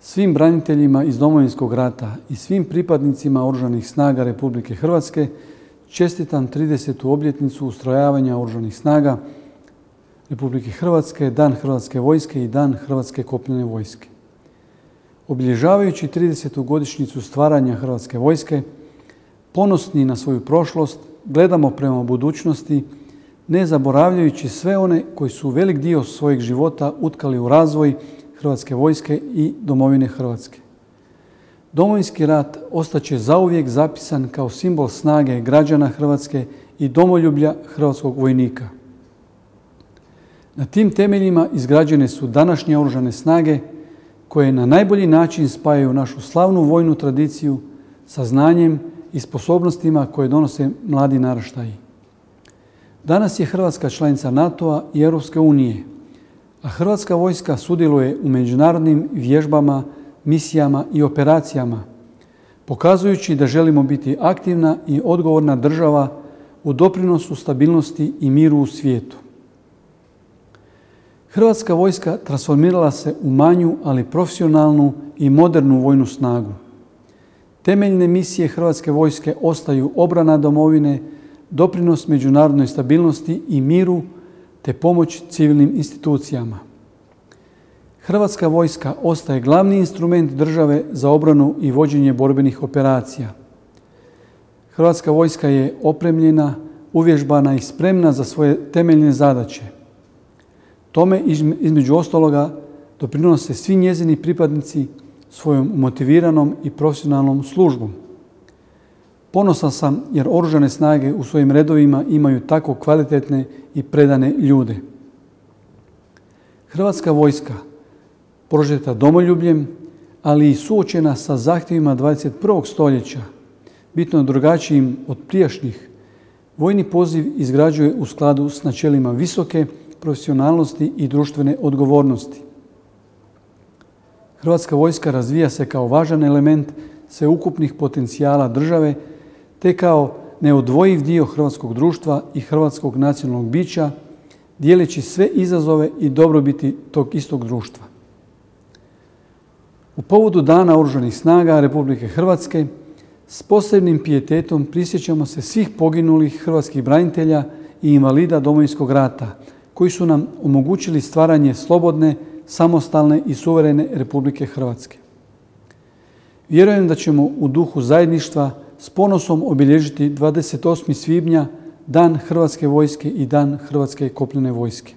svim braniteljima iz Domovinskog rata i svim pripadnicima Oružanih snaga Republike Hrvatske čestitam 30. obljetnicu ustrojavanja Oružanih snaga Republike Hrvatske, Dan Hrvatske vojske i Dan Hrvatske kopnene vojske. Obilježavajući 30. godišnjicu stvaranja Hrvatske vojske, ponosni na svoju prošlost, gledamo prema budućnosti, ne zaboravljajući sve one koji su velik dio svojeg života utkali u razvoj Hrvatske vojske i domovine Hrvatske. Domovinski rat ostaće zauvijek zapisan kao simbol snage građana Hrvatske i domoljublja hrvatskog vojnika. Na tim temeljima izgrađene su današnje oružane snage koje na najbolji način spajaju našu slavnu vojnu tradiciju sa znanjem i sposobnostima koje donose mladi naraštaji. Danas je Hrvatska članica NATO-a i Europske unije, a Hrvatska vojska sudjeluje u međunarodnim vježbama, misijama i operacijama, pokazujući da želimo biti aktivna i odgovorna država u doprinosu stabilnosti i miru u svijetu. Hrvatska vojska transformirala se u manju, ali profesionalnu i modernu vojnu snagu. Temeljne misije Hrvatske vojske ostaju obrana domovine, doprinos međunarodnoj stabilnosti i miru, te pomoć civilnim institucijama. Hrvatska vojska ostaje glavni instrument države za obranu i vođenje borbenih operacija. Hrvatska vojska je opremljena, uvježbana i spremna za svoje temeljne zadaće. Tome, između ostaloga, doprinose svi njezini pripadnici svojom motiviranom i profesionalnom službom. Ponosan sam jer Oružane snage u svojim redovima imaju tako kvalitetne i predane ljude. Hrvatska vojska, prožeta domoljubljem, ali i suočena sa zahtjevima 21. stoljeća, bitno drugačijim od prijašnjih, vojni poziv izgrađuje u skladu s načelima visoke profesionalnosti i društvene odgovornosti. Hrvatska vojska razvija se kao važan element sveukupnih potencijala države, te kao neodvojiv dio hrvatskog društva i hrvatskog nacionalnog bića, dijeleći sve izazove i dobrobiti tog istog društva. U povodu Dana Oružanih snaga Republike Hrvatske s posebnim pijetetom prisjećamo se svih poginulih hrvatskih branitelja i invalida Domovinskog rata, koji su nam omogućili stvaranje slobodne, samostalne i suverene Republike Hrvatske. Vjerujem da ćemo u duhu zajedništva s ponosom obilježiti 28. svibnja Dan Hrvatske vojske i Dan Hrvatske kopnene vojske.